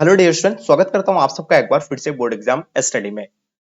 Hello dear student, स्वागत करता हूं आप सबका एक बार फिर से बोर्ड एग्जाम स्टडी में।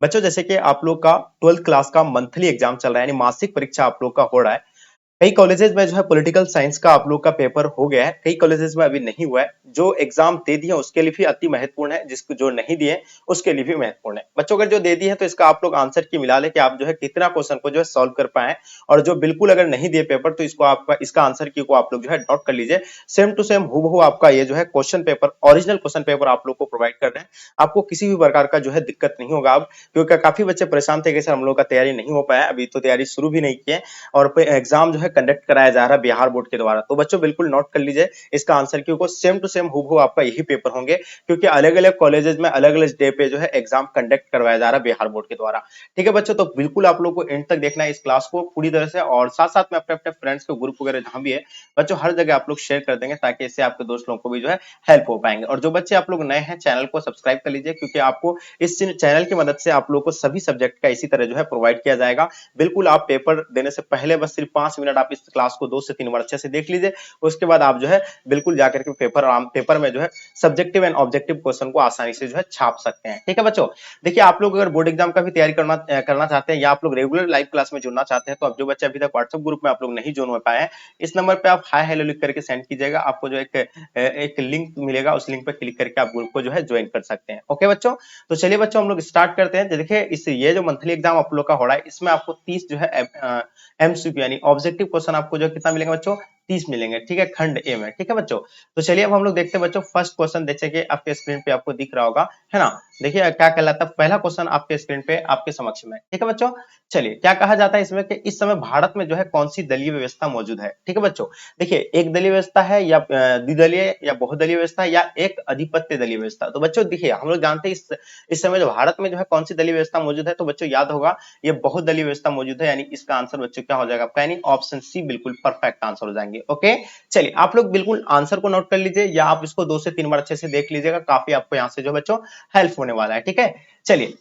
बच्चों, जैसे कि आप लोग का 12th क्लास का मंथली एग्जाम चल रहा है, यानी मासिक परीक्षा आप लोग का हो रहा है। कई कॉलेजेस में जो है पॉलिटिकल साइंस का आप लोग का पेपर हो गया है, कई कॉलेजेस में अभी नहीं हुआ है। जो एग्जाम दे दिए उसके लिए भी अति महत्वपूर्ण है, जिसको जो नहीं दिए उसके लिए भी महत्वपूर्ण है। बच्चों, अगर जो दे दी है तो इसका आप लोग आंसर की मिला ले कि आप जो है कितना क्वेश्चन को जो है सॉल्व कर पाए, और जो बिल्कुल अगर नहीं दिए पेपर तो इसको आपका इसका आंसर की को आप लोग जो है नोट कर लीजिए। सेम टू सेम हूबहू आपका ये जो है question paper, original question paper आप लोग को प्रोवाइड कर रहे हैं। आपको किसी भी प्रकार का जो है दिक्कत नहीं होगा अब, क्योंकि काफी बच्चे परेशान थे कि सर हम लोग का तैयारी नहीं हो पाया, अभी तो तैयारी शुरू भी नहीं किए और एग्जाम जो है कंडक्ट कराया जा रहा है बिहार बोर्ड के द्वारा। तो बच्चों बिल्कुल नोट कर लीजिए इसका आंसर क्यों को, सेम टू सेम हूबहू आपका यही पेपर होंगे, क्योंकि अलग अलग कॉलेजेस में अलग अलग डे पे जो है एग्जाम कंडक्ट करवाया जा रहा है बिहार बोर्ड के द्वारा। ठीक है बच्चों, तो बिल्कुल आप लोग को एंड तक देखना है इस क्लास को पूरी तरह से, और साथ साथ में अपने अपने फ्रेंड्स के ग्रुप वगैरह जहां भी है बच्चों हर जगह आप लोग शेयर कर देंगे, ताकि इससे आपके दोस्त लोगों को भी जो है हेल्प हो पाएंगे। और जो बच्चे आप लोग नए हैं, चैनल को सब्सक्राइब कर लीजिए, क्योंकि आपको इस चैनल की मदद से आप लोग को सभी सब्जेक्ट का इसी तरह जो है प्रोवाइड किया जाएगा। बिल्कुल आप पेपर देने से पहले बस सिर्फ 5 मिनट आप इस क्लास को 2 से 3 बार अच्छे से देख लीजिए। उसके बाद आप जो है बिल्कुल जाकर के पेपर में जो है सब्जेक्टिव एंड ऑब्जेक्टिव क्वेश्चन को आसानी से जो है छाप सकते हैं। ठीक है बच्चों, देखिए आप लोग अगर बोर्ड एग्जाम का भी तैयारी करना चाहते हैं, या आप लोग रेगुलर लाइव क्लास में जुड़ना चाहते हैं, तो अब जो बच्चे अभी तक व्हाट्सएप ग्रुप में आप लोग नहीं जुड़ पाए हैं, इस नंबर पे आप हाय हेलो लिख करके सेंड कीजिएगा। आपको जो एक लिंक मिलेगा, उस लिंक पे क्लिक करके आप ग्रुप को जो है ज्वाइन कर सकते हैं। ओके बच्चों, तो चलिए बच्चों हम लोग स्टार्ट करते हैं। देखिए इस ये जो मंथली एग्जाम आप लोग का हो रहा है, इसमें आपको 30 जो है एमसीक्यू यानी ऑब्जेक्टिव क्वेश्चन आपको जो कितना मिलेंगे बच्चों, 30 मिलेंगे। ठीक है, खंड ए में। ठीक है बच्चों, तो चलिए अब हम लोग देखते हैं बच्चों फर्स्ट क्वेश्चन। देखिए आपके स्क्रीन पे आपको दिख रहा होगा, है ना। देखिए क्या कहलाता है पहला क्वेश्चन आपके स्क्रीन पे आपके समक्ष में। ठीक है बच्चों, चलिए क्या कहा जाता है इसमें कि इस समय भारत में जो है कौन सी दलीय व्यवस्था मौजूद है। ठीक है बच्चों, देखिए एक दलीय व्यवस्था है, या द्विदलीय या बहुदलीय व्यवस्था है, या एक अधिपत्य दलीय व्यवस्था। तो बच्चों देखिए हम लोग जानते हैं इस समय जो भारत में जो है कौन सी दलीय व्यवस्था मौजूद है, तो बच्चों याद होगा ये बहुदलीय व्यवस्था मौजूद है, यानी इसका आंसर बच्चों क्या हो जाएगा आपका, यानी ऑप्शन सी बिल्कुल परफेक्ट आंसर हो जाएंगे। ओके, चलिए आप लोग बिल्कुल आंसर को नोट कर लीजिए, या आप इसको 2 से 3 बार अच्छे से देख लीजिएगा, काफी आपको यहाँ से जो बच्चों हेल्प होने वाला है। ठीक है, चलिए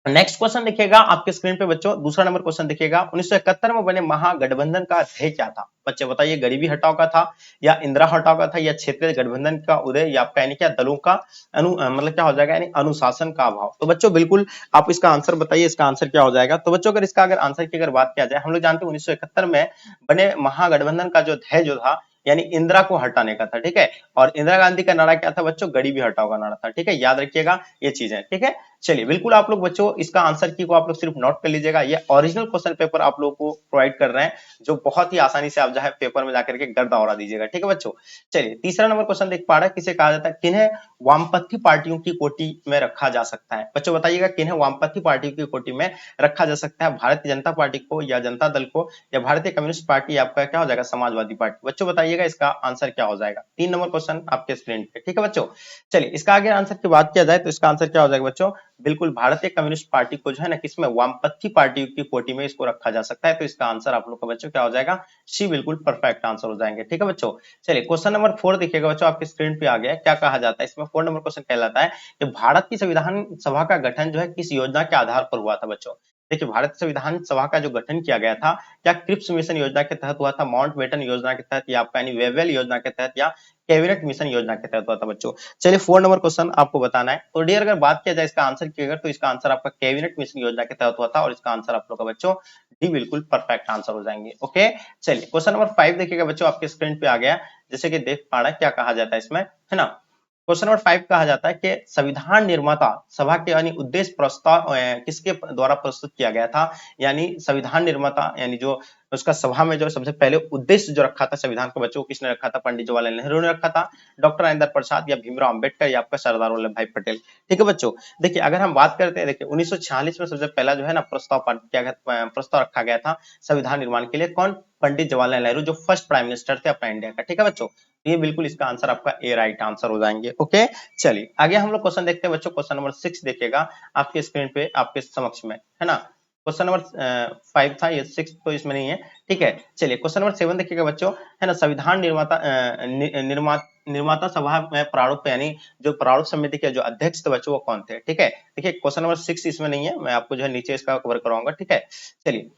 नेक्स्ट क्वेश्चन देखिएगा आपके स्क्रीन पे बच्चों, दूसरा नंबर क्वेश्चन देखिएगा। 1971 में बने महागठबंधन का ध्येय क्या था। बच्चे बताइए, गरीबी हटाओ का था, या इंदिरा हटाओ का था, या क्षेत्रीय गठबंधन का उदय, या आपका यानी क्या दलों का मतलब क्या हो जाएगा, यानी अनुशासन का अभाव। तो बच्चों बिल्कुल आप इसका आंसर बताइए, इसका आंसर क्या हो जाएगा। तो बच्चों अगर इसका अगर आंसर की अगर बात किया जाए, हम लोग जानते हैं 1971 में बने महागठबंधन का जो ध्येय जो था, यानी इंदिरा को हटाने का था। ठीक है, और इंदिरा गांधी का नारा क्या था बच्चों, गरीबी हटाओ का नारा था। ठीक है, याद रखिएगा ये चीजें। ठीक है, चलिए बिल्कुल आप लोग बच्चों इसका आंसर की को आप लोग सिर्फ नोट कर लीजिएगा। ये ओरिजिनल क्वेश्चन पेपर आप लोग को प्रोवाइड कर रहे हैं, जो बहुत ही आसानी से आप जो है पेपर में जाकर के गर्दा उड़ा दीजिएगा। ठीक है बच्चों, चलिए तीसरा नंबर क्वेश्चन देख पा रहे हैं, किसे कहा जाता है, किन्हें वामपंथी पार्टियों की कोटि में रखा जा सकता है। बच्चों बताइएगा किन्हें वामपंथी पार्टियों की कोटि में रखा जा सकता है, भारतीय जनता पार्टी को, या जनता दल को, या भारतीय कम्युनिस्ट पार्टी, आपका क्या हो जाएगा समाजवादी पार्टी। बच्चों बताइएगा इसका आंसर क्या हो जाएगा। 3 नंबर क्वेश्चन आपके स्क्रीन पे। ठीक है बच्चों, चलिए इसका आगे आंसर की बात किया जाए तो इसका आंसर क्या हो जाएगा बच्चों, बिल्कुल भारतीय कम्युनिस्ट पार्टी को जो है ना किसमें, वामपंथी पार्टी की कोटि में इसको रखा जा सकता है। तो इसका आंसर आप लोग का बच्चों क्या हो जाएगा, सी बिल्कुल परफेक्ट आंसर हो जाएंगे। ठीक है बच्चों, चलिए क्वेश्चन नंबर 4 देखिएगा बच्चों, आपके स्क्रीन पे आ गया। क्या कहा जाता है इसमें, 4 नंबर क्वेश्चन कहलाता है कि भारत की संविधान सभा का गठन जो है किस योजना के आधार पर हुआ था। बच्चों देखिए भारत संविधान सभा का जो गठन किया गया था, क्या क्रिप्स मिशन योजना के तहत हुआ था, माउंटबेटन योजना के तहत, या आपका यानी वेवेल योजना के तहत, या कैबिनेट मिशन योजना के तहत हुआ था। बच्चों चलिए 4 नंबर क्वेश्चन आपको बताना है। तो डियर अगर बात किया जाए इसका आंसर की अगर, तो इसका आंसर आपका कैबिनेट मिशन योजना के तहत हुआ था, और इसका आंसर आप लोग का बच्चों डी बिल्कुल परफेक्ट आंसर हो जाएंगे। ओके, चलिए क्वेश्चन नंबर 5 देखिएगा बच्चों, आपके स्क्रीन पे आ गया। जैसे कि देख पा रहा है क्या कहा जाता है इसमें, है ना। क्वेश्चन नंबर 5 कहा जाता है कि संविधान निर्माता सभा के यानी उद्देश्य प्रस्ताव किसके द्वारा प्रस्तुत किया गया था। यानी संविधान निर्माता यानी जो उसका सभा में जो सबसे पहले उद्देश्य जो रखा था संविधान को बच्चों, किसने रखा था, पंडित जवाहरलाल नेहरू ने रखा था, डॉक्टर राजेंद्र प्रसाद, या भीमराव अंबेडकर, या आपका सरदार वल्लभ भाई पटेल। ठीक है बच्चों, देखिए अगर हम बात करते हैं, देखिए 1946 में सबसे पहला जो है ना प्रस्ताव रखा गया था संविधान निर्माण के लिए, कौन, पंडित जवाहरलाल नेहरू, जो फर्स्ट प्राइम मिनिस्टर थे अपना इंडिया का। ठीक है बच्चों, ये बिल्कुल इसका आंसर आपका ए राइट आंसर हो जाएंगे। ओके, चलिए आगे हम लोग क्वेश्चन देखते हैं बच्चों। क्वेश्चन नंबर 6 देखिएगा आपके स्क्रीन पे आपके समक्ष में, है ना। क्वेश्चन नंबर 5 था, ये 6 तो इसमें नहीं है। ठीक है, चलिए क्वेश्चन नंबर 7 देखिएगा बच्चों, है ना। संविधान निर्माता सभा में प्रारूप यानी जो प्रारूप समिति के जो अध्यक्ष थे बच्चों वो कौन थे। ठीक है, देखिए क्वेश्चन नंबर 6 इसमें नहीं है, मैं आपको जो है नीचे इसका कवर कराऊंगा। ठीक है, चलिए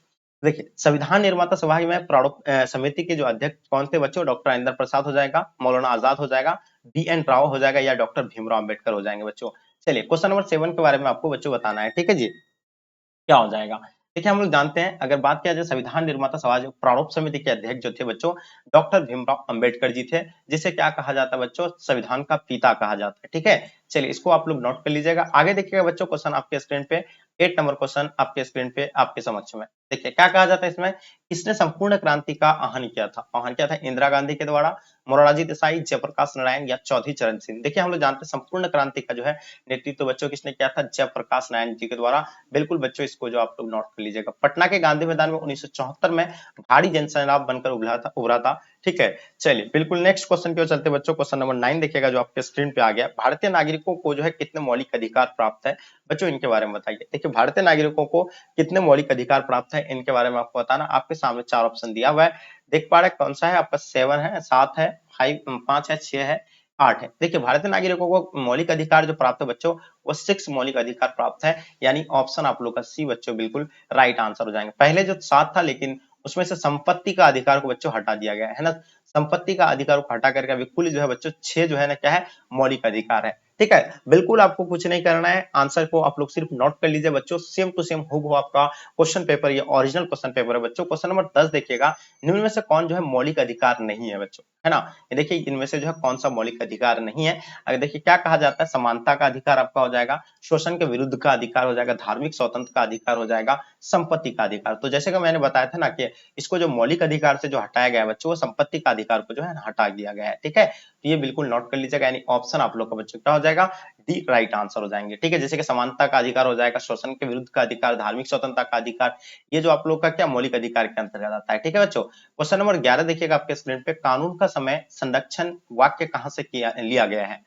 देखिए, संविधान निर्माता सभा में प्रारूप समिति के जो अध्यक्ष कौन थे बच्चों? डॉक्टर राजेंद्र प्रसाद हो जाएगा, मौलाना आजाद हो जाएगा, बी एन राव हो जाएगा या डॉक्टर भीमराव अंबेडकर हो जाएंगे बच्चों। चलिए क्वेश्चन नंबर 7 के बारे में आपको बच्चों बताना है, ठीक है जी। क्या हो जाएगा? देखिए हम लोग जानते हैं, अगर बात किया जाए संविधान निर्माता सभा जो प्रारूप समिति के अध्यक्ष जो थे बच्चों, डॉक्टर भीमराव अंबेडकर जी थे, जिसे क्या कहा जाता है बच्चों? संविधान का पिता कहा जाता है, ठीक है। चलिए इसको आप लोग नोट कर लीजिएगा। आगे देखिएगा बच्चों, क्वेश्चन आपके स्क्रीन पे 8 नंबर क्वेश्चन आपके स्क्रीन पे आपके समक्ष में। देखिए क्या कहा जाता है इसमें, किसने संपूर्ण क्रांति का आह्वान किया था? आह्वान किया था इंदिरा गांधी के द्वारा, मोरारजी देसाई, जयप्रकाश नारायण या चौधरी चरण सिंह। देखिए हम लोग जानते हैं संपूर्ण क्रांति का जो है नेतृत्व बच्चों किसने किया था? जयप्रकाश नारायण जी के द्वारा। बिल्कुल बच्चों इसको जो आप लोग नोट कर लीजिएगा। पटना के गांधी मैदान में 1974 में भारी जनसैलाब बनकर उभरा था, ठीक है। चलिए बिल्कुल नेक्स्ट क्वेश्चन की ओर चलते बच्चों, क्वेश्चन नंबर 9 देखिएगा जो आपके स्क्रीन पे आ गया। भारतीय नागरिकों को जो है कितने मौलिक अधिकार प्राप्त है बच्चों, इनके बारे में बताइए। देखिए भारतीय नागरिकों को कितने मौलिक अधिकार प्राप्त है, इनके बारे में आपको बताना। आपके सामने 4 ऑप्शन दिया हुआ है, देख पा रहे कौन सा है आपका? 7 है, 7 है, 5 है, 6 है, 8 है। देखिए भारतीय नागरिकों को मौलिक अधिकार जो प्राप्त है बच्चों, वो 6 मौलिक अधिकार प्राप्त है, यानी ऑप्शन आप लोग का सी बच्चों बिल्कुल राइट आंसर हो जाएंगे। पहले जो 7 था, लेकिन उसमें से संपत्ति का अधिकार को बच्चों हटा दिया गया है ना। संपत्ति का अधिकार को हटा करके अभी कुल जो है बच्चों 6 जो है ना क्या है? मौलिक अधिकार है, ठीक है। बिल्कुल आपको कुछ नहीं करना है, आंसर को आप लोग सिर्फ नोट कर लीजिए बच्चों। सेम टू सेम हूबहू आपका क्वेश्चन पेपर, ये ओरिजिनल क्वेश्चन पेपर है बच्चों। क्वेश्चन नंबर 10 देखिएगा, निम्न में से कौन जो है मौलिक अधिकार नहीं है बच्चों, है ना। ये देखिए इनमें से जो है कौन सा मौलिक अधिकार नहीं है। अगर देखिए क्या कहा जाता है, समानता का अधिकार आपका हो जाएगा, शोषण के विरुद्ध का अधिकार हो जाएगा, धार्मिक स्वतंत्र का अधिकार हो जाएगा, संपत्ति का अधिकार। तो जैसे कि मैंने बताया था ना कि इसको जो मौलिक अधिकार से जो हटाया गया है बच्चों, वो संपत्ति का अधिकार को जो है हटा दिया गया है, ठीक है। तो ये बिल्कुल नोट कर लीजिएगा, यानी ऑप्शन आप लोग का बच्चों क्या हो जाएगा? डी राइट आंसर हो जाएंगे, ठीक है। जैसे कि समानता का अधिकार हो जाएगा, शोषण के विरुद्ध का अधिकार, धार्मिक स्वतंत्रता का अधिकार, ये जो आप लोग का क्या मौलिक अधिकार के अंतर्गत आता है, ठीक है बच्चों। क्वेश्चन नंबर 11 देखिएगा आपके स्क्रीन पे, कानून का समय संरक्षण वाक्य कहां से लिया गया है?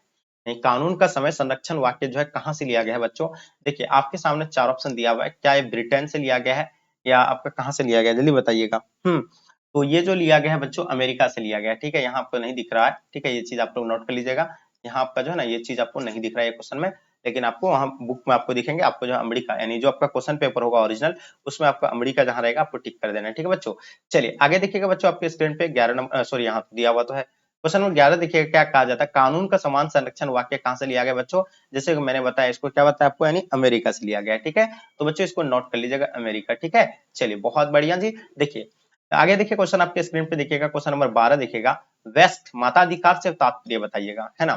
नहीं, कानून का समय संरक्षण वाक्य जो है कहां से लिया गया है बच्चों? देखिए आपके सामने 4 ऑप्शन दिया हुआ है, क्या ये ब्रिटेन से लिया गया है या आपका कहां से लिया गया है? जल्दी बताइएगा। तो ये जो लिया गया है बच्चों अमेरिका से लिया गया है, ठीक है। यहाँ आपको नहीं दिख रहा है, ठीक है, ये चीज आप लोग नोट कर लीजिएगा। यहाँ आपका जो है ना ये चीज आपको नहीं दिख रहा है क्वेश्चन में, लेकिन आपको वहां बुक में आपको दिखेंगे। आपको जो है अमेरिका, यानी जो आपका क्वेश्चन पेपर होगा ओरिजिनल, उसमें आपका अमेरिका जहां रहेगा आपको टिक कर देना है, ठीक है बच्चों। चलिए आगे देखिएगा बच्चों, आपके स्क्रीन पे 11 नंबर, सॉरी यहाँ तो दिया हुआ तो है। क्वेश्चन नंबर 11 देखिएगा क्या कहा जाता है, कानून का समान संरक्षण वाक्य कहां से लिया गया बच्चों? जैसे कि मैंने बताया, इसको क्या बताया आपको, यानी अमेरिका से लिया गया है, ठीक है। तो बच्चों इसको नोट कर लीजिएगा, अमेरिका, ठीक है। चलिए बहुत बढ़िया जी। देखिए आगे देखिए क्वेश्चन आपके स्क्रीन पे देखिएगा, क्वेश्चन नंबर 12 देखिएगा, वेस्ट माताधिकार से तात्पर्य बताइएगा, है ना।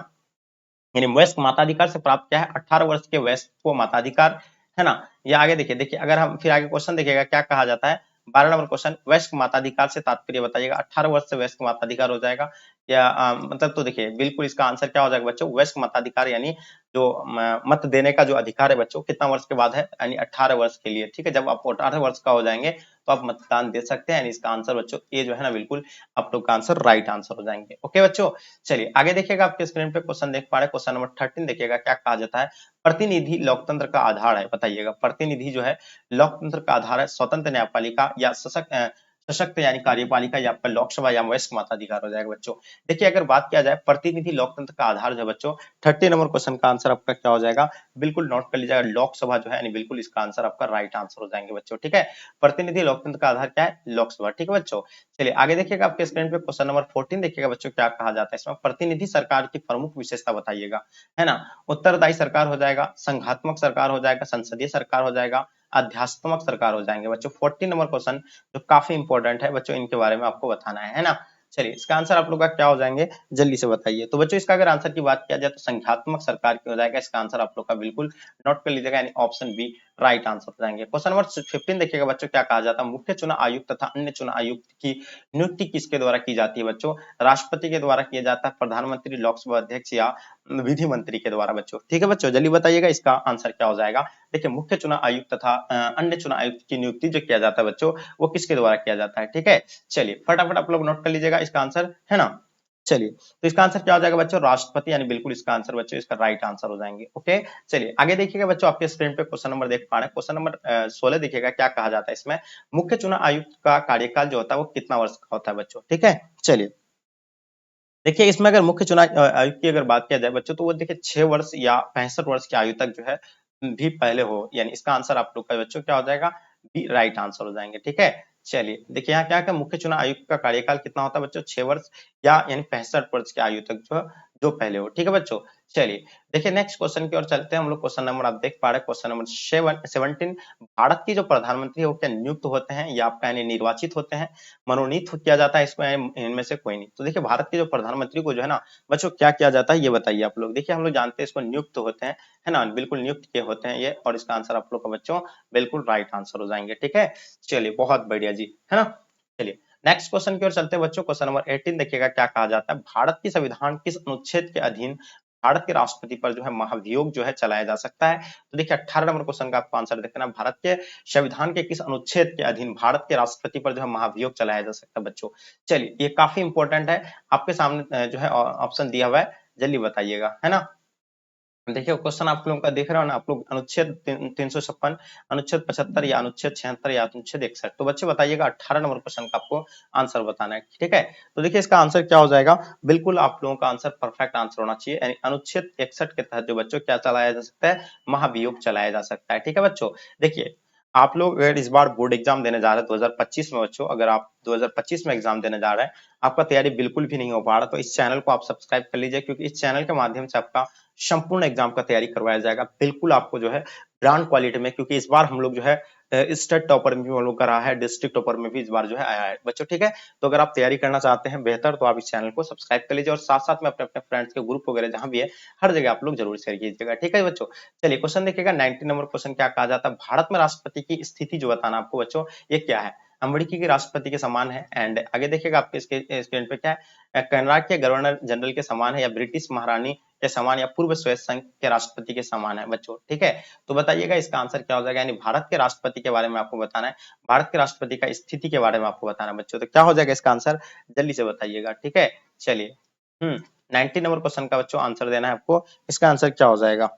यानी वयस्क माताधिकार से प्राप्त क्या है? 18 वर्ष के वयस्क को माताधिकार, है ना। या आगे देखिए, अगर हम फिर आगे क्वेश्चन देखिएगा क्या कहा जाता है, 12 नंबर क्वेश्चन, वयस्क माताधिकार से तात्पर्य बताइएगा। 18 वर्ष से वयस्क माताधिकार हो जाएगा या मतलब, तो देखिए बिल्कुल इसका आंसर क्या हो जाएगा बच्चों? वयस्क मताधिकार, यानी जो मत देने का जो अधिकार है बच्चों, कितना वर्ष के बाद है? यानी 18 वर्ष के लिए, ठीक है। जब आप 18 वर्ष का हो जाएंगे तो आप मतदान दे सकते हैं, यानी इसका आंसर बच्चों ये जो है ना बिल्कुल आप लोग का आंसर राइट आंसर हो जाएंगे, ओके बच्चों। चलिए आगे देखिएगा, आपके स्क्रीन पे क्वेश्चन देख पा रहे हैं, क्वेश्चन नंबर 13 देखिएगा क्या कहा जाता है, प्रतिनिधि लोकतंत्र का आधार है, बताइएगा। प्रतिनिधि जो है लोकतंत्र का आधार है, स्वतंत्र न्यायपालिका या सशक्त यानी कार्यपालिका या आपका लोकसभा या वयस्क मताधिकार हो जाएगा बच्चों। देखिए अगर बात किया जाए प्रतिनिधि लोकतंत्र का आधार जो है बच्चों, 30 नंबर क्वेश्चन का आंसर आपका क्या हो जाएगा? बिल्कुल नोट कर लीजिएगा, लोकसभा जो है, यानी बिल्कुल इसका आंसर आपका राइट आंसर हो जाएंगे बच्चों, ठीक है। प्रतिनिधि लोकतंत्र का आधार क्या है? लोकसभा, ठीक है बच्चों। चलिए आगे देखिएगा, आपके स्क्रीन पे क्वेश्चन नंबर 14 देखिएगा बच्चों, क्या कहा जाता है इसमें, प्रतिनिधि सरकार की प्रमुख विशेषता बताइएगा, है ना। उत्तरदायी सरकार हो जाएगा, संघात्मक सरकार हो जाएगा, संसदीय सरकार हो जाएगा, अध्यात्मक सरकार हो जाएंगे बच्चों। 14 नंबर क्वेश्चन जो काफी इंपॉर्टेंट है बच्चों, इनके बारे में आपको बताना है ना। चलिए इसका आंसर आप लोग का क्या हो जाएंगे, जल्दी से बताइए। तो बच्चों इसका अगर आंसर की बात किया जाए तो संघात्मक सरकार की हो जाएगा, इसका आंसर आप लोग का बिल्कुल नोट कर लीजिएगा, यानी ऑप्शन बी राइट आंसर हो जाएंगे। क्वेश्चन नंबर 15 देखिएगा बच्चों, क्या कहा जाता है, मुख्य चुनाव आयुक्त तथा अन्य चुनाव आयुक्त की नियुक्ति किसके द्वारा की जाती है बच्चों? राष्ट्रपति के द्वारा किया जाता है, प्रधानमंत्री, लोकसभा अध्यक्ष या विधि मंत्री के द्वारा बच्चों, ठीक है बच्चों। जल्दी बताइएगा इसका आंसर क्या हो जाएगा। देखिए मुख्य चुनाव आयुक्त तथा अन्य चुनाव आयुक्त की नियुक्ति जो किया जाता है बच्चों, वो किसके द्वारा किया जाता है, ठीक है। चलिए फटाफट आप लोग नोट कर लीजिएगा इसका आंसर, है ना। चलिए तो इसका आंसर क्या हो जाएगा बच्चों? राष्ट्रपति, यानी बिल्कुल इसका आंसर बच्चों इसका राइट आंसर हो जाएंगे, ओके। चलिए आगे देखिएगा बच्चों, आपके स्क्रीन पे क्वेश्चन नंबर देख पा रहे हैं, क्वेश्चन नंबर 16 देखिएगा क्या कहा जाता है इसमें, मुख्य चुनाव आयुक्त का कार्यकाल जो होता है वो कितना वर्ष का होता है बच्चों, ठीक है। चलिए देखिए इसमें अगर मुख्य चुनाव आयुक्त की अगर बात किया जाए बच्चों, तो वो देखिए 6 वर्ष या 65 वर्ष की आयु तक जो है भी पहले हो, यानी इसका आंसर आप लोग का बच्चों क्या हो जाएगा? बी राइट आंसर हो जाएंगे। ठीक है, चलिए देखिए यहाँ क्या क्या मुख्य चुनाव आयुक्त का कार्यकाल कितना होता है बच्चों, 6 वर्ष या यानी 65 वर्ष की आयु तक जो पहले हो। ठीक है बच्चों, चलिए देखिए नेक्स्ट क्वेश्चन की ओर चलते हैं हम लोग। क्वेश्चन नंबर आप देख पा रहे हैं, क्वेश्चन नंबर 17। भारत की जो प्रधानमंत्री है वो क्या नियुक्त होते हैं या आपका यानी निर्वाचित होते हैं, मनोनीत किया जाता है इसमें इनमें से कोई नहीं। तो देखिए भारत के जो प्रधानमंत्री को जो है ना बच्चों क्या किया जाता है ये बताइए आप लोग। देखिए हम लोग जानते हैं इसको नियुक्त होते हैं, है ना, बिल्कुल नियुक्त किए होते हैं ये, और इसका आंसर आप लोग का बच्चों बिल्कुल राइट आंसर हो जाएंगे। ठीक है, चलिए बहुत बढ़िया जी, है ना। चलिए नेक्स्ट क्वेश्चन की ओर चलते हैं बच्चों। क्वेश्चन नंबर 18 देखिएगा क्या कहा जाता है, भारत की संविधान किस अनुच्छेद के अधीन भारत के राष्ट्रपति पर जो है महाभियोग जो है चलाया जा सकता है। तो देखिए 18 नंबर क्वेश्चन का आपको आंसर देखना, भारत के संविधान के किस अनुच्छेद के अधीन भारत के राष्ट्रपति पर जो है महाभियोग चलाया जा सकता है बच्चों। चलिए ये काफी इंपॉर्टेंट है, आपके सामने जो है ऑप्शन दिया हुआ है, जल्दी बताइएगा, है ना। देखिए क्वेश्चन आप लोगों का देख रहे हो ना आप लोग, अनुच्छेद 356, अनुच्छेद 75 या अनुच्छेद 76 या अनुच्छेद 61। तो बच्चे बताइएगा 18 नंबर क्वेश्चन का आपको आंसर बताना है। ठीक है, तो देखिए इसका आंसर क्या हो जाएगा, बिल्कुल आप लोगों का आंसर परफेक्ट आंसर होना चाहिए, यानी अनुच्छेद 61 के तहत जो बच्चों क्या चलाया जा सकता है, महाभियोग चलाया जा सकता है। ठीक है बच्चों, देखिए आप लोग अगर इस बार बोर्ड एग्जाम देने जा रहे हैं 2025 में बच्चों, अगर आप 2025 में एग्जाम देने जा रहे हैं, आपका तैयारी बिल्कुल भी नहीं हो पा रहा, तो इस चैनल को आप सब्सक्राइब कर लीजिए, क्योंकि इस चैनल के माध्यम से आपका संपूर्ण एग्जाम का तैयारी करवाया जाएगा बिल्कुल आपको जो है ब्रांड क्वालिटी में। क्योंकि इस बार हम लोग जो है स्टेट टॉपर में भी हम लोग का रहा है, डिस्ट्रिक्ट टॉपर में भी इस बार जो है आया है बच्चों। ठीक है, तो अगर आप तैयारी करना चाहते हैं बेहतर, तो आप इस चैनल को सब्सक्राइब कर लीजिए, और साथ साथ में अपने अपने फ्रेंड्स के ग्रुप वगैरह जहां भी है हर जगह आप लोग जरूर शेयर कीजिएगा। ठीक है बच्चों, चलिए क्वेश्चन देखिएगा 19 नंबर क्वेश्चन क्या कहा जाता है, भारत में राष्ट्रपति की स्थिति जो बताना आपको बच्चों, ये क्या है, अमेरिकी के राष्ट्रपति के समान है, एंड आगे देखिएगा आपके स्क्रीन पे क्या है, कनाडा के गवर्नर जनरल के समान है, या ब्रिटिश महारानी के समान, या पूर्व सोवियत संघ के राष्ट्रपति के समान है बच्चों। ठीक है, तो बताइएगा इसका आंसर क्या हो जाएगा, यानी भारत के राष्ट्रपति के बारे में आपको बताना है, भारत के राष्ट्रपति का स्थिति के बारे में आपको बताना है बच्चों। तो क्या हो जाएगा इसका आंसर, जल्दी से बताइएगा। ठीक है, चलिए 19 नंबर क्वेश्चन का बच्चों आंसर देना है आपको, इसका आंसर क्या हो जाएगा।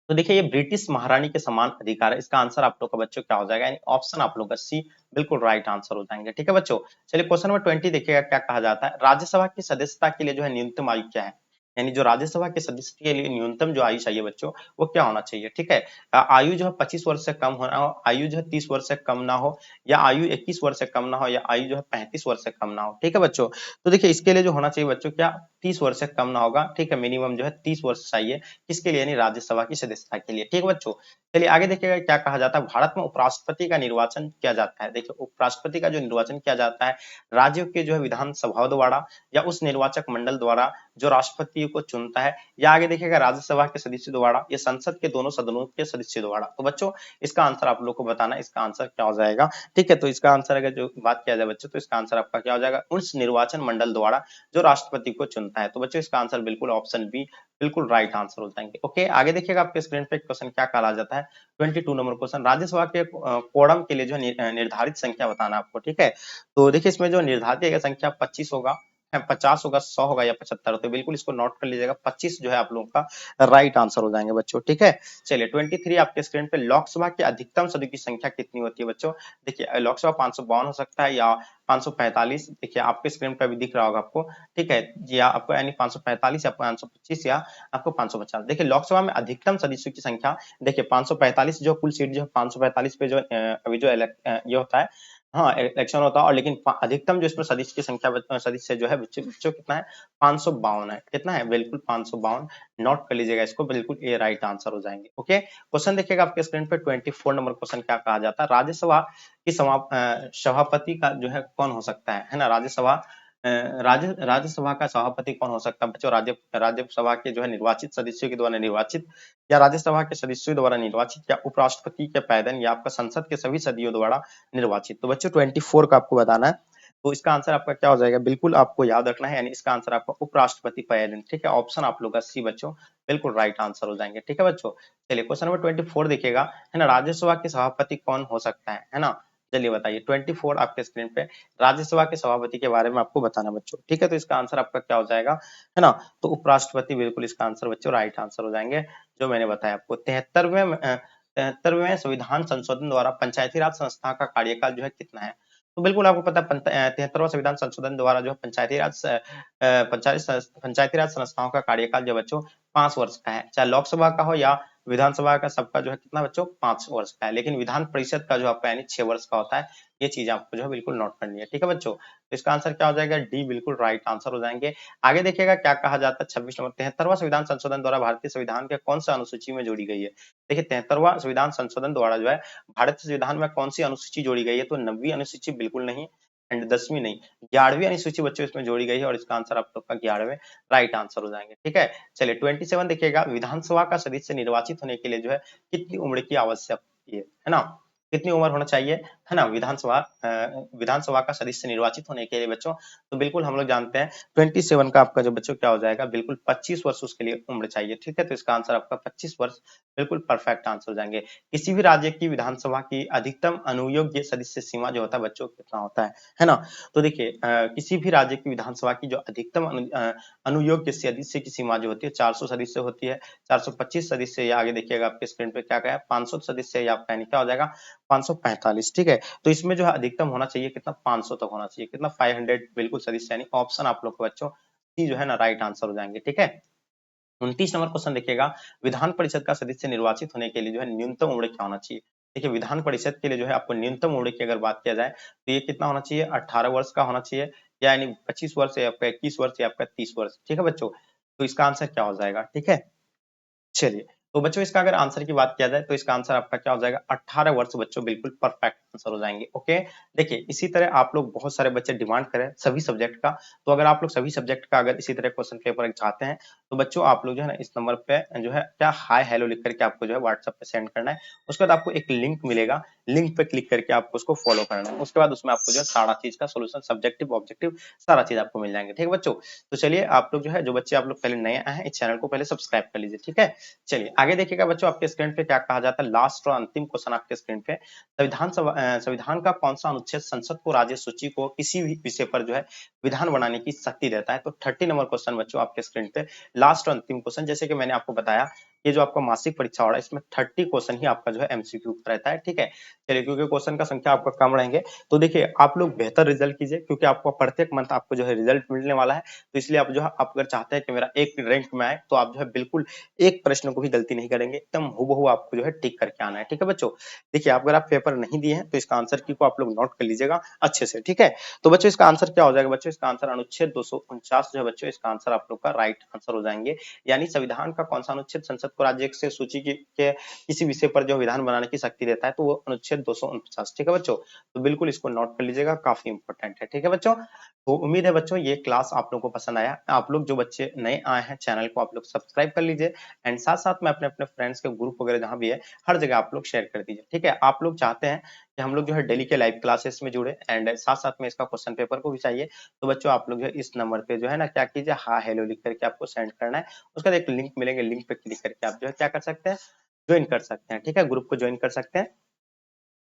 तो देखिए ये ब्रिटिश महारानी के समान अधिकार है, इसका आंसर आप लोग का बच्चों क्या हो जाएगा, यानी ऑप्शन आप लोग का सी बिल्कुल राइट आंसर हो जाएंगे। ठीक है बच्चों, चलिए क्वेश्चन नंबर 20 देखिएगा क्या कहा जाता है, राज्यसभा की सदस्यता के लिए जो है न्यूनतम आयु क्या है, यानी जो राज्यसभा के सदस्य के लिए न्यूनतम जो आयु चाहिए बच्चों, वो क्या होना चाहिए। ठीक है, आयु जो है 25 वर्ष से कम होना हो, आयु जो है 30 वर्ष से कम ना हो, या आयु 21 वर्ष से कम ना हो, या आयु जो है 35 वर्ष से कम ना हो। ठीक है बच्चों, तो देखिए इसके लिए जो होना चाहिए बच्चों क्या, 30 वर्ष से कम ना होगा। ठीक है, मिनिमम जो है 30 वर्ष चाहिए, किसके लिए, यानी राज्यसभा की सदस्यता के लिए। ठीक है बच्चों, चलिए आगे देखिएगा क्या कहा जाता है, भारत में उपराष्ट्रपति का निर्वाचन किया जाता है। देखिए उपराष्ट्रपति का जो निर्वाचन किया जाता है, राज्यों के जो है विधानसभाओं द्वारा, या उस निर्वाचक मंडल द्वारा जो राष्ट्रपति को चुनता है, या आगे देखिएगा राज्यसभा के सदस्य द्वारा, या संसद के दोनों सदनों के सदस्य द्वारा। तो बच्चों इसका आंसर आप लोग को बताना है, इसका आंसर क्या हो जाएगा। ठीक है, तो इसका आंसर अगर जो बात किया जाए बच्चों, तो इसका आंसर आपका क्या हो जाएगा, उस निर्वाचन मंडल द्वारा जो राष्ट्रपति को चुनता है। तो बच्चों इसका आंसर बिल्कुल ऑप्शन बी बिल्कुल राइट आंसर हो जाएंगे। ओके, आगे देखिएगा आपके स्क्रीन पे क्वेश्चन क्या कहा जाता है, 22 नंबर क्वेश्चन, राज्यसभा के कोड़म के लिए जो निर्धारित संख्या बताना आपको। ठीक है, तो देखिए इसमें जो निर्धारित संख्या 25 होगा, 50 होगा, 100 होगा, या 75, तो बिल्कुल इसको नोट कर लीजिएगा, 25 जो है आप लोगों का राइट आंसर हो जाएंगे बच्चों। ठीक है, चलिए 23 आपके स्क्रीन पे, लोकसभा की अधिकतम सदस्य की संख्या कितनी होती है बच्चों। देखिए लोकसभा 552 हो सकता है, या 545, देखिए आपके स्क्रीन पे अभी दिख रहा होगा आपको। ठीक है, या आपको यानी 545 या 525 या आपको 550। देखिए लोकसभा में अधिकतम सदस्यों की संख्या, देखिए 545 जो कुल सीट जो है 545 पे जो अभी जो ये होता है, हाँ इलेक्शन होता है, और लेकिन अधिकतम जो इसमें सदस्य की संख्या सदस्य जो है बच्चों बच्चों कितना है, 552 है। कितना है, बिल्कुल 552, नोट कर लीजिएगा इसको, बिल्कुल ये राइट आंसर हो जाएंगे। ओके, क्वेश्चन देखिएगा आपके स्क्रीन पे 24 नंबर क्वेश्चन क्या कहा जाता है, राज्यसभा की सभापति का जो है कौन हो सकता है ना, राज्यसभा राज्यसभा का सभापति कौन हो सकता है बच्चों, राज्यसभा के जो है निर्वाचित सदस्यों के द्वारा निर्वाचित, या राज्यसभा के सदस्यों द्वारा निर्वाचित, या उपराष्ट्रपति के पैदल, या आपका संसद के सभी सदस्यों द्वारा निर्वाचित। तो बच्चों 24 का आपको बताना है, तो इसका आंसर आपका क्या हो जाएगा, बिल्कुल आपको याद रखना है, यानी इसका आंसर आपका उपराष्ट्रपति पैदल। ठीक है, ऑप्शन आप लोग का सी बच्चों बिल्कुल राइट आंसर हो जाएंगे। ठीक है बच्चों, चलिए क्वेश्चन नंबर 24 देखिएगा, है ना, राज्यसभा के सभापति कौन हो सकता है ना, चलिए बताइए 24 आपके स्क्रीन पे, राज्यसभा के सभापति के बारे में आपको बताना बच्चों। ठीक है, तो इसका आंसर आपका क्या हो जाएगा, है ना, तो उपराष्ट्रपति बिल्कुल इसका आंसर बच्चों राइट आंसर हो जाएंगे, जो मैंने बताया आपको। 73वें संविधान संशोधन द्वारा पंचायती राज संस्था का कार्यकाल जो है कितना है। तो बिल्कुल आपको पता है 73वां संविधान संशोधन द्वारा जो है पंचायती राज संस्थाओं का कार्यकाल जो बच्चों 5 वर्ष का है, चाहे लोकसभा का हो या विधानसभा का सबका जो है कितना बच्चों 5 वर्ष का है, लेकिन विधान परिषद का जो आपका यानी 6 वर्ष का होता है। ये चीज आपको जो है बिल्कुल नोट करनी है, ठीक है बच्चों। तो इसका आंसर क्या हो जाएगा, डी बिल्कुल राइट आंसर हो जाएंगे। आगे देखिएगा क्या कहा जाता है 26 नंबर, 73वां संविधान संशोधन द्वारा भारतीय संविधान के कौन सा अनुसूची में जोड़ी गई है। देखिए 73वां संविधान संशोधन द्वारा जो है भारतीय संविधान में कौन सी अनुसूची जोड़ी गई है, तो 9वीं अनुसूची बिल्कुल नहीं, एंड 10वीं नहीं, 11वीं अनुसूची बच्चों इसमें जोड़ी गई है, और इसका आंसर आप लोग का 11वें राइट आंसर हो जाएंगे, ठीक है। चलिए 27 देखिएगा, विधानसभा का सदस्य निर्वाचित होने के लिए जो है कितनी उम्र की आवश्यक है ना, कितनी उम्र होना चाहिए, है ना, विधानसभा का सदस्य निर्वाचित होने के लिए बच्चों। तो बिल्कुल हम लोग जानते हैं 27 का आपका जो बच्चों क्या हो जाएगा, बिल्कुल 25 वर्ष उसके लिए उम्र चाहिए, ठीक है। तो इसका आंसर आपका 25 वर्ष बिल्कुल परफेक्ट आंसर हो जाएंगे। किसी भी राज्य की विधानसभा की अधिकतम अनुयोग्य सदस्य सीमा जो होता है बच्चों कितना होता है ना। तो देखिए किसी भी राज्य की विधानसभा की जो अधिकतम अनुयोग्य सदस्य की सीमा जो होती है 400 सदस्य होती है, 425 सदस्य, या आगे देखिएगा आपके स्क्रीन पे क्या है 500 सदस्य, या आपका यानी क्या हो जाएगा 545, ठीक है। तो इसमें जो है अधिकतम होना चाहिए कितना 500 तक होना चाहिए, कितना 500 बिल्कुल सदस्य, यानी ऑप्शन आप लोग को बच्चों सी जो है ना राइट आंसर हो जाएंगे, ठीक है। 29 नंबर क्वेश्चन देखिएगा, विधान परिषद का सदस्य निर्वाचित होने के लिए जो है न्यूनतम उम्र क्या होना चाहिए। देखिए विधान परिषद के लिए जो है आपको न्यूनतम उम्र की अगर बात किया जाए तो ये कितना होना चाहिए, 18 वर्ष का होना चाहिए, या यानी 25 वर्ष, या आपका 21 वर्ष, या आपका 30 वर्ष, ठीक है बच्चों। तो इसका आंसर क्या हो जाएगा, ठीक है। चलिए, तो बच्चों इसका अगर आंसर की बात किया जाए तो इसका आंसर आपका क्या हो जाएगा, 18 वर्ष बच्चों बिल्कुल परफेक्ट आंसर हो जाएंगे, ओके। देखिए इसी तरह आप लोग बहुत सारे बच्चे डिमांड करें सभी सब्जेक्ट का, तो अगर आप लोग सभी सब्जेक्ट का अगर इसी तरह क्वेश्चन पेपर चाहते हैं तो बच्चों आप लोग जो है ना इस नंबर पे जो है क्या हाय हेलो लिख करके आपको जो है व्हाट्सएप पे सेंड करना है। उसके बाद आपको एक लिंक मिलेगा, लिंक पे क्लिक करके आपको उसको फॉलो करना है। उसके बाद उसमें आपको जो है सारा चीज का सोल्यूशन, सब्जेक्टिव ऑब्जेक्टिव सारा चीज आपको मिल जाएंगे, ठीक है बच्चों। तो चलिए आप लोग जो है, जो बच्चे आप लोग पहले नए आए हैं, इस चैनल को पहले सब्सक्राइब कर लीजिए, ठीक है। चलिए आगे देखिएगा बच्चों, आपके स्क्रीन पे क्या कहा जाता है, लास्ट और अंतिम क्वेश्चन आपके स्क्रीन पे, संविधान का कौन सा अनुच्छेद संसद को राज्य सूची को किसी भी विषय पर जो है विधान बनाने की शक्ति देता है। तो 30 नंबर क्वेश्चन बच्चों आपके स्क्रीन पे, लास्ट और अंतिम क्वेश्चन। जैसे कि मैंने आपको बताया ये जो आपका मासिक परीक्षा हो रहा है इसमें 30 क्वेश्चन ही आपका जो है एमसीक्यू रहता है, ठीक है। चलिए क्योंकि क्वेश्चन का संख्या आपका कम रहेंगे तो देखिए आप लोग बेहतर रिजल्ट कीजिए, क्योंकि आपको प्रत्येक मंथ आपको जो है रिजल्ट मिलने वाला है। तो इसलिए आप जो है, आप अगर चाहते हैं कि मेरा एक रैंक में आए तो आप जो है बिल्कुल एक प्रश्न को भी गलती नहीं करेंगे, एकदम हूबहू आपको जो है टिक करके आना है, ठीक है बच्चों। देखिए अगर आप पेपर नहीं दिए हैं तो इसका आंसर की को आप लोग नोट कर लीजिएगा अच्छे से, ठीक है। तो बच्चों इसका आंसर क्या हो जाएगा, बच्चों इसका आंसर अनुच्छेद 249 जो है बच्चों, इसका आंसर आप लोग का राइट आंसर हो जाएंगे। यानी संविधान का कौन सा अनुच्छेद संसद को राज्य से सूची के किसी विषय पर जो विधान बनाने की शक्ति देता है, तो वो अनुच्छेद 249, ठीक है बच्चों। तो बिल्कुल इसको नोट कर लीजिएगा, काफी इंपॉर्टेंट है, ठीक है बच्चों। तो उम्मीद है बच्चों ये क्लास आप लोगों को पसंद आया। आप लोग जो बच्चे नए आए हैं चैनल को आप लोग सब्सक्राइब कर लीजिए, एंड साथ साथ में अपने अपने फ्रेंड्स के ग्रुप वगैरह जहां भी है हर जगह आप लोग शेयर कर दीजिए, ठीक है। आप लोग चाहते हैं कि हम लोग जो है डेली के लाइव क्लासेस में जुड़े, एंड साथ साथ में इसका क्वेश्चन पेपर को भी चाहिए, तो बच्चों आप लोग जो है इस नंबर पे जो है ना क्या कीजिए, हाँ हेलो लिख करके आपको सेंड करना है। उसका एक लिंक मिलेंगे, लिंक पे क्लिक करके आप जो है क्या कर सकते हैं, ज्वाइन कर सकते हैं, ठीक है, ग्रुप को ज्वाइन कर सकते हैं,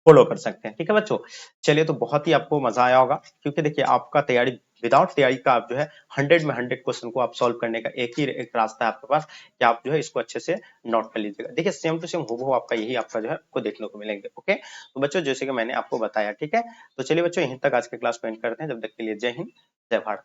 फॉलो कर सकते हैं, ठीक है बच्चों। चलिए तो बहुत ही आपको मजा आया होगा, क्योंकि देखिए आपका तैयारी विदाउट तैयारी का आप जो है 100 में 100 क्वेश्चन को आप सॉल्व करने का एक रास्ता है आपके पास, कि आप जो है इसको अच्छे से नोट कर लीजिएगा। देखिए सेम टू सेम हूबहू आपका यही आपका जो है आपको देखने को मिलेंगे, ओके। तो बच्चों जैसे कि मैंने आपको बताया, ठीक है। तो चलिए बच्चों यहीं तक आज के क्लास को एंड करते हैं, जब तक के लिए जय हिंद, जय भारत।